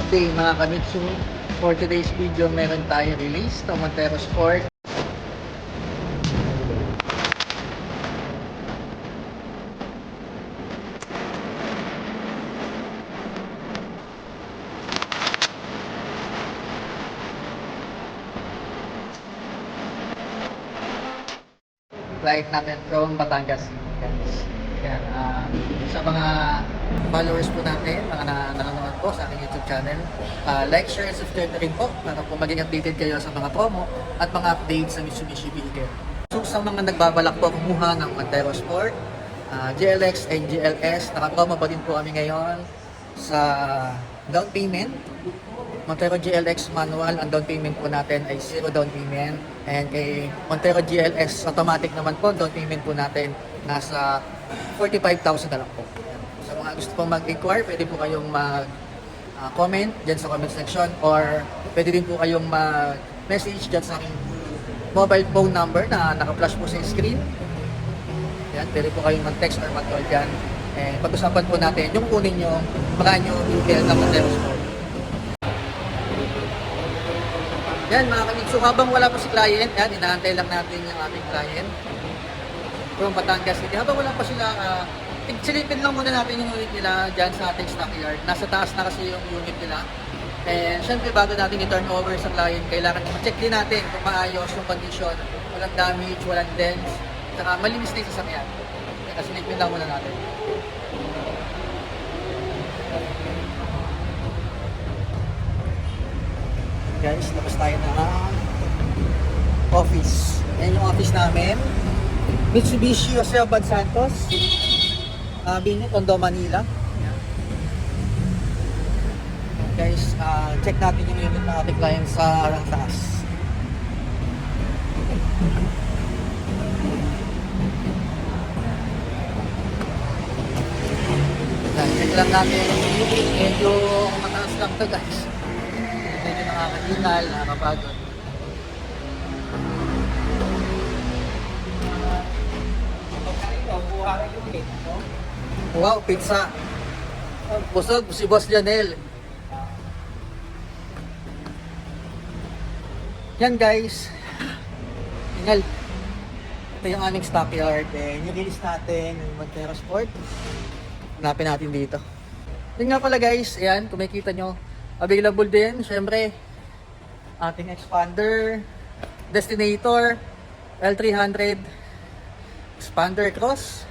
day mga Kamitsu. For today's video, meron tayo release ng Montero Sport. Flight natin from Batangas. Yan, sa mga followers po natin, mga nanonood po sa aking YouTube channel, like, share, and subscribe na rin po para po maging updated kayo sa mga promo at mga updates sa Mitsubishi vehicle. So sa mga nagbabalak po kumuha ng Montero Sport, GLX and GLS, naka-promo pa din po kami ngayon sa down payment. Montero GLX manual, ang down payment po natin ay 0 down payment. And kay Montero GLS automatic naman po, down payment po natin nasa 45,000 na lang po. Sa mga gusto pong mag-inquire, pwede po kayong mag-comment dyan sa comment section, or pwede din po kayong mag-message dyan sa aking mobile phone number na naka-flash po sa screen. Yan, pwede po kayong mag-text or mag-call dyan. And pag-usapan po natin yung kunin nyo, brand new vehicle ng Montero Sport. Yan mga Kamitsu, habang wala pa si client, yan, inaantay lang natin yung aming client from Batangas City. Habang wala pa sila, silipin lang muna natin yung unit nila dyan sa ating stockyard. Nasa taas na kasi yung unit nila. And syempre bago natin i-turn over sa client, kailangan i-check din natin kung maayos yung condition. Walang damage, walang dents, saka malinis na yung sasakyan. Kaya silipin lang muna natin. Guys, tapos tayo na office. Yan yung office namin. Mitsubishi Jose Abad Santos. Bini, Tondo, Manila. Yan. Guys, check natin yung unit ng ating client sa taas. Check lang natin yung unit. Medyo mataas lang to guys. Medyo nakakahingal, nakakapagod. Wow, pizza. Busog si Boss Lionel. Yan guys. Hingal. Ito yung aming stockyard. Yung release natin, yung Montero Sport. Hanapin natin dito. Yun nga pala guys, ayan, kung makikita nyo, available din, syempre, ating expander, Destinator, L300, expander cross,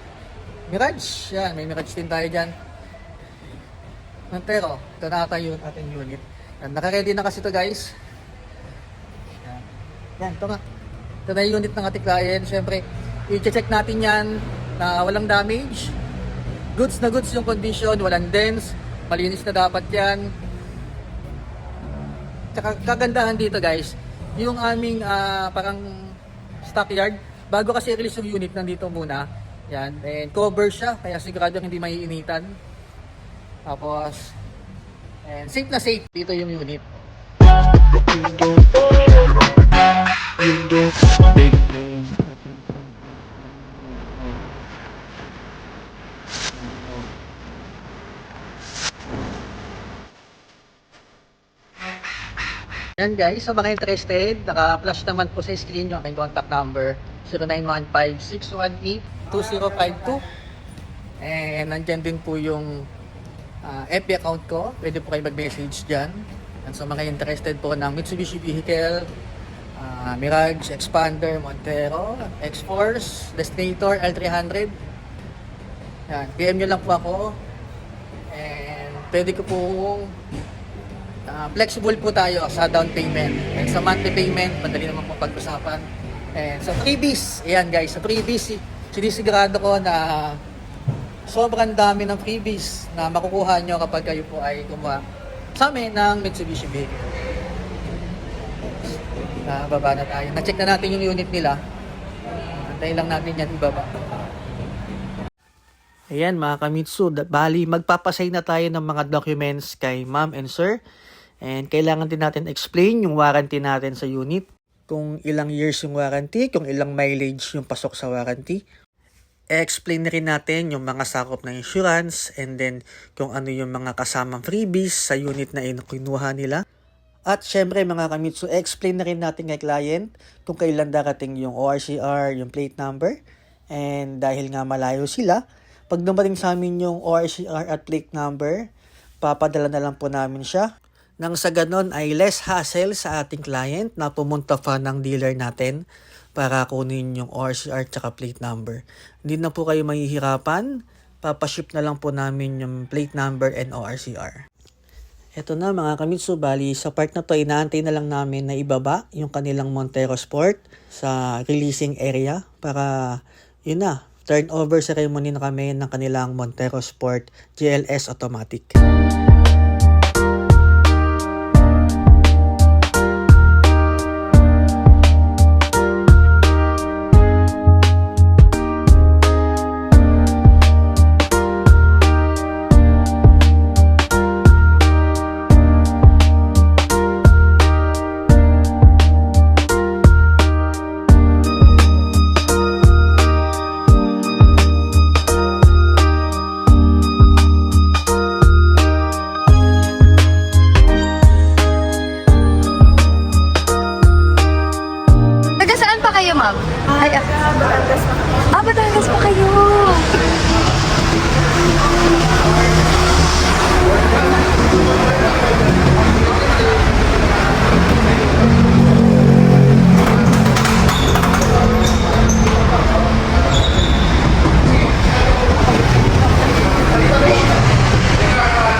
Mirage, yan, may Mirage din tayo dyan. Montero, ito na ata yung ating unit. Yan, naka-ready na kasi ito guys. Yan, ito nga. Ito na yung unit ng ating client, syempre, i-check natin yan na walang damage. Goods na goods yung condition, walang dents, malinis na dapat yan. Tsaka kagandahan dito guys, yung aming parang stockyard, bago kasi i-release yung unit, nandito muna. Yan, and cover siya, kaya sigurado hindi maiinitan. Tapos, and safe na safe dito yung unit. Yan guys, sa mga interested, naka-flash naman po sa screen yung aking contact number, 0915-618-2052. And nandyan din po yung FB account ko, pwede po kayo mag-message dyan. And sa mga interested po ng Mitsubishi vehicle, Mirage, Expander, Montero, X-Force, Destinator, L300, yan, PM nyo lang po ako. And pwede ko pong flexible po tayo sa down payment. And sa monthly payment, madali naman po pag-usapan. And sa freebies, ayan guys, sa freebies, sinisigurado ko na sobrang dami ng freebies na makukuha nyo kapag kayo po ay gumawa sa amin ng Mitsubishi vehicle. Baba na tayo. Na-check na natin yung unit nila. Antayin lang natin yan ibaba. Ayan mga Kamitsu, bali magpapasay na tayo ng mga documents kay ma'am and sir. And kailangan din natin explain yung warranty natin sa unit. Kung ilang years yung warranty, kung ilang mileage yung pasok sa warranty. I-explain na rin natin yung mga sakop ng insurance and then kung ano yung mga kasamang freebies sa unit na kinuha nila. At syempre mga kamitsu, explain na rin natin kay client kung kailan darating yung ORCR, yung plate number. And dahil nga malayo sila, pag dumating sa amin yung ORCR at plate number, papadala na lang po namin siya. Nang sa ganon ay less hassle sa ating client na pumunta pa ng dealer natin para kunin yung ORCR at plate number. Hindi na po kayo mahihirapan, papaship na lang po namin yung plate number and ORCR. Eto na mga kamitsu, bali sa part na to inaantay na lang namin na ibaba yung kanilang Montero Sport sa releasing area para yun na, turnover ceremony na kami ng kanilang Montero Sport GLS Automatic. Batangas pa kayo.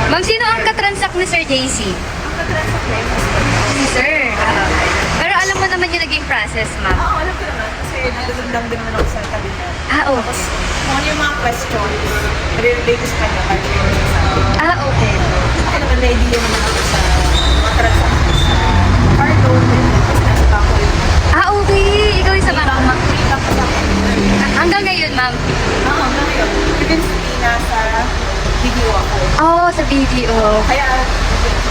Ma'am, sino ang katransak ni Sir JC? Ang katransak na yun. Si Sir. Pero alam mo naman yung naging process, ma'am. Oo, alam ko naman. Kasi nagagandang din naman ako sa kabinet. Okay. Kung ano yung mga questions, relate sa kanya, kahit yun sa Okay. ako naman, na-idea naman ako sa mga transactions sa car loan, tapos nasa banko yun. Okay. Ikaw yung sa bangko, ma'am. Lang ko sa akin. Hanggang ngayon, ma'am. Oo, ngayon. Previously, nasa video ako. Sa video. Kaya,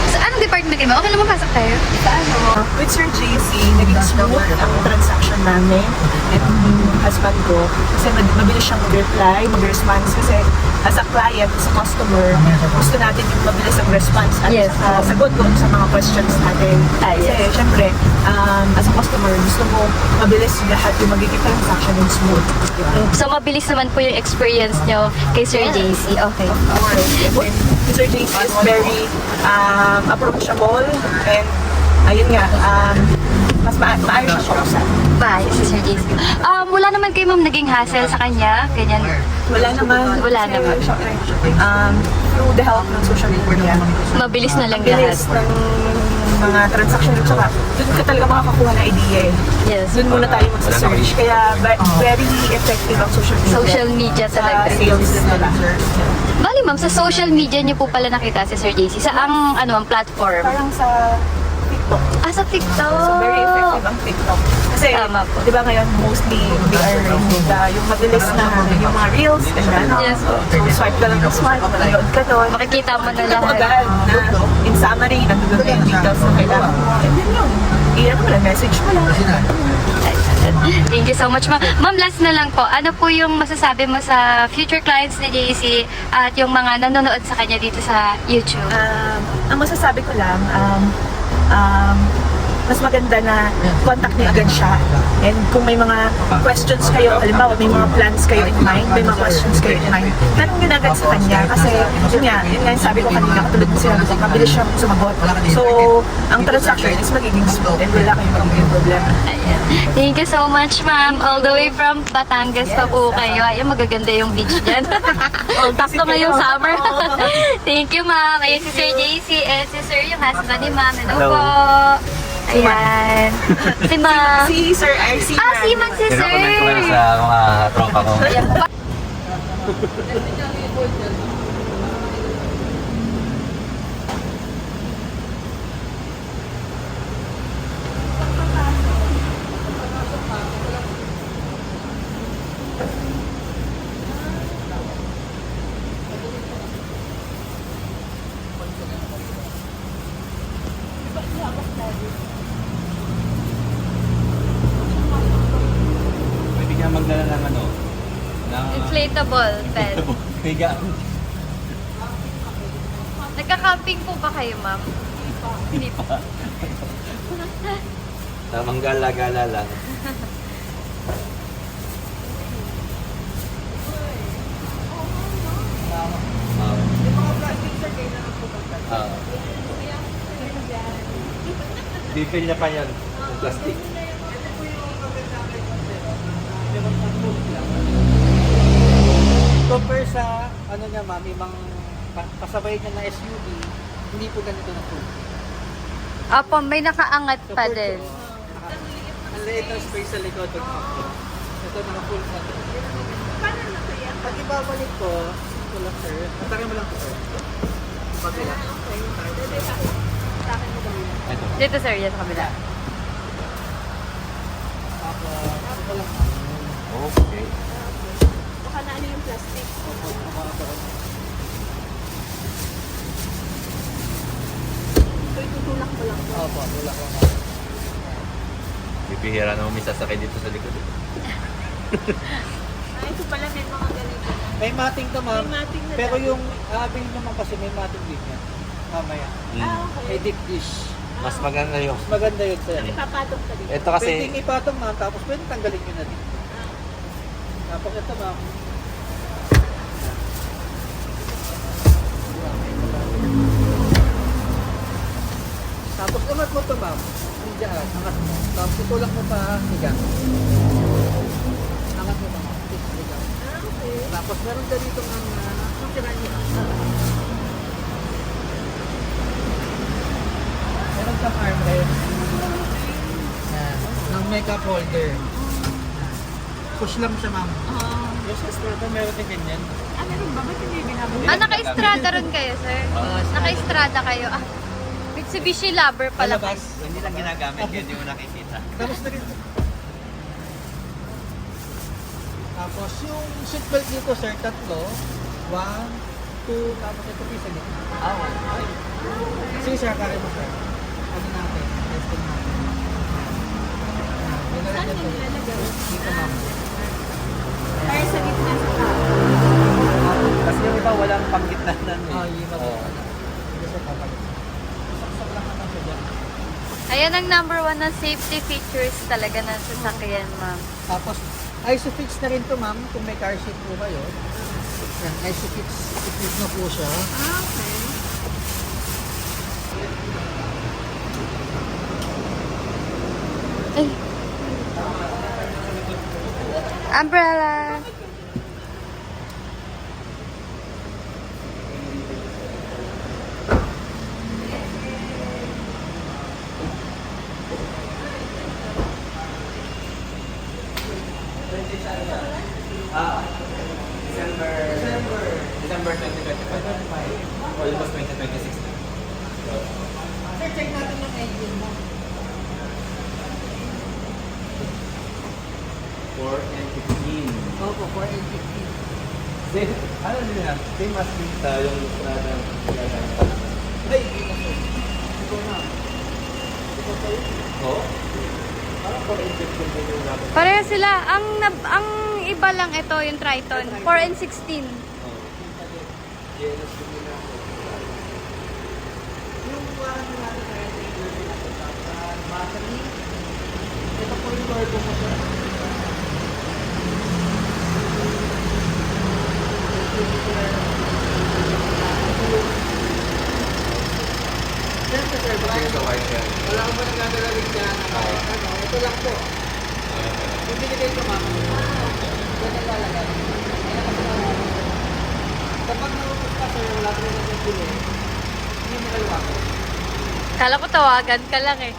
So, anong department kayo? Okay lang mapasok tayo? sa ano, with Sir JC, naging smooth ang transaction namin at yung husband ko. Kasi mabilis siyang mag-reply, mag-response. Kasi as a client, as a customer, gusto natin yung mabilis ang response at Yes. sagot ko sa mga questions natin. Kasi Yes. syempre, as a customer, gusto mo mabilis lahat yung magiging transaction and smooth. So, mabilis naman po yung experience nyo kay Sir JC. Okay. And Sir JC is very approachable and ayun nga, mas maayos siya kausap. Bye, si Sir JC. Wala naman kayo, ma'am, naging hassle sa kanya? Ganyan. Wala naman. Wala Kasi, naman. syempre, through the help ng social media, Mabilis na lang lahat. bilis ng mga transaction at saka doon ka talaga makakakuha ng idea eh. Yes. Doon muna tayo magsa-search. Kaya very effective ang social media. Social media sa talaga. sales nila. Bali, ma'am, sa social media niyo po pala nakita si Sir JC. Sa ang platform? Parang sa TikTok. Sa TikTok. So, very effective ang TikTok. Kasi, Tama po. di ba ngayon, mostly they are yung mabilis na yung mga reels, ganyan. Yes. So, swipe ka lang ng swipe, manood ka doon. Makikita mo na Kita mo lahat. agad na, in summary, nandun na yung details na kailangan mo. And then yun, iyan mo lang, message mo lang. Thank you so much, ma'am. Ma'am, last na lang po. Ano po yung masasabi mo sa future clients ni JC at yung mga nanonood sa kanya dito sa YouTube? Ang masasabi ko lang, mas maganda na contact niyo agad siya. And kung may mga questions kayo, halimbawa may mga plans kayo in mind, may mga questions kayo in mind, tanong niyo na agad sa kanya. Kasi yun nga yung sabi ko kanina, katulad ng sinabi ko, mabilis siyang sumagot. So, ang transaction is magiging smooth and wala kayong magiging problema. Ayan. Thank you so much, ma'am. All the way from Batangas pa po kayo. Ayan, magaganda yung beach dyan. Takto ngayong summer. Thank you, ma'am. Ayan si Sir JC and si Sir yung husband ni ma'am. Hello po. Ayan. Si ma'am. Si Sir RC. Si ma'am si Sir. Pinakomment ko lang sa mga tropa ko. Ayan. Pwede ka magdala ng ano? Ng Inflatable pen. Biga. Nagka-camping po ba kayo, ma'am? Hindi pa. Tamang gala-gala lang. Bifil niya pa yan. Yung plastic. Compare sa, ano niya ma'am, ibang kasabay niya na SUV, hindi po ganito na full. Opo, may nakaangat pa din. Ang liit ng space sa likod. Ito naka full sa pag ibabalik ko, ito lang sir, atake mo lang po sir. Pagkila. Ito. Dito sir, yan sa kabila. Tapos, ito lang ma'am. Okay. Baka na ano yung plastic. So, itutulak mo lang. Opo, tulak lang ma'am. Bibihira na may sasakay dito sa likod. Ay, ito pala may mga ganito. May mating to ma'am. May mating na Pero dati. yung abing naman kasi may mating din yan. Mamaya. May Okay. deep dish. Mas maganda yung... Mas maganda yun sir. Ipapatok ka dito. Ito kasi... Pwedeng ipatong ma'am, tapos pwede tanggalin nyo na din. Tapos ito ma'am. Tapos angat mo to ma'am. Diyan, angat mo. Tapos itulak mo pa, higa. Angat mo ma'am. Higa. Okay. Tapos meron na dito ma'am na ang tirahan nyo. Meron siyang armrest. Yan. Ng makeup holder. Push lang siya ma'am. Yung sa store ko meron din ganyan. Ano rin ba? Ba't hindi binabalik? Naka-estrada rin kayo, sir? Naka-estrada kayo. Ah, Mitsubishi lover pala kayo. Palabas. Hindi lang ginagamit, kaya hindi mo nakikita. Tapos na rin. Tapos yung seatbelt dito sir, tatlo. 1, 2, tapos ito isa gitna. Sige sir, kaya mo sir. Ano natin? Testing natin. May Saan nalagyan yung to. nilalagay? Dito ma'am. Para sa gitna sa tao. Kasi yung iba walang panggitnanan eh. Yung mag- Dito sir, papalit. Saksak lang naman siya dyan. Ayan ang number 1 na safety features talaga ng sasakyan, ma'am. Tapos, ISOFIX na rin to ma'am, kung may car seat po kayo. Yan, ISOFIX na po siya. Okay. Ay. Umbrella. December 2025. Almost 2026 na. Sir, check natin yung engine mo. 4 and 15. Opo, 450. Same, ano din yan? Same as dito yung Strada. Ay, ito na. Ito sa'yo. Oo? Parang 4 and 15 din yung dapat. Pareho sila. Ang iba lang ito, yung Triton. 4 and 16. Jealous din nila ako. Yung warranty natin na battery. Ito po yung turbo mo sir. Yan sa sir, baka Ito white yan. wala ko ba nagagalaling dyan na kahit ano, ito lang po. Yung binigay ko ma'am, yan ang lalagay. Yan ang kasama. Kapag naupos ka sir, wala ko rin ang bili, hindi mo kalawa ko. Kala ko tawagan ka lang eh.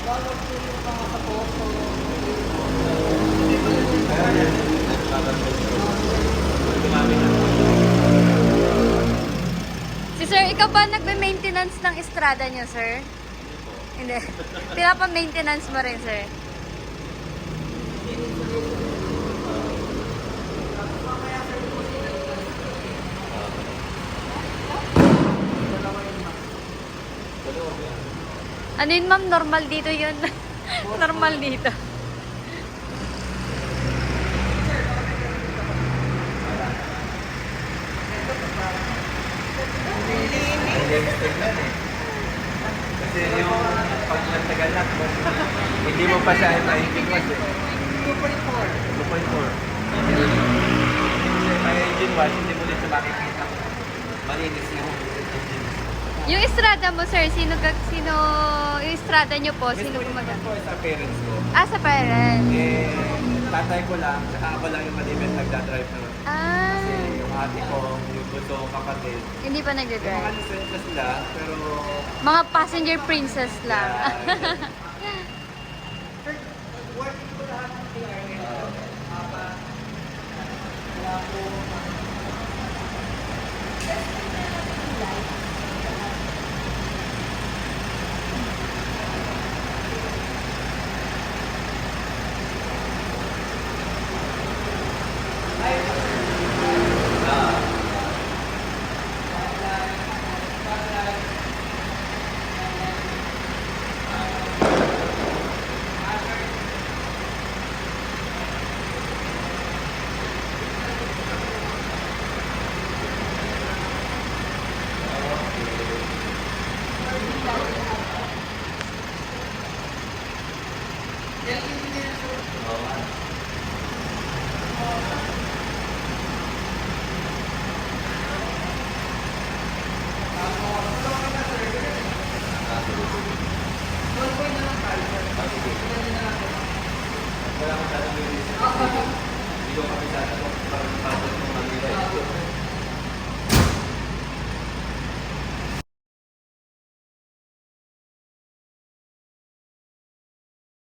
Bawal po yung mga kaposo. Si sir, ikaw ba nagme-maintenance ng estrada niyo, sir? Hindi. Pinapa-maintenance mo rin, sir. Ano yun, ma'am? Normal dito yun. Normal dito. malinis tignan eh. Kasi yung pagtagal lang, hindi mo pa siya na-itigwas eh. 2.4. 2.4. Kasi may engine wash, hindi mo din siya makikita. Malinis yung engine. Yung estrada mo, sir, sino yung estrada nyo po, sino Mismo gumagamit? po sa parents ko. Ah, sa parents. Eh, tatay ko lang, saka ako lang yung malimit nagdadrive na. Ah, Kasi yung ate ko, yung gusto kong kapatid. hindi pa Yung mga nag-drive. lisensya sila, pero... Mga passenger princess lang. Working ko lahat ng PRN. Wala akong sasabihin. Hindi ko kami sasabihin kung parang pasok ng Manila.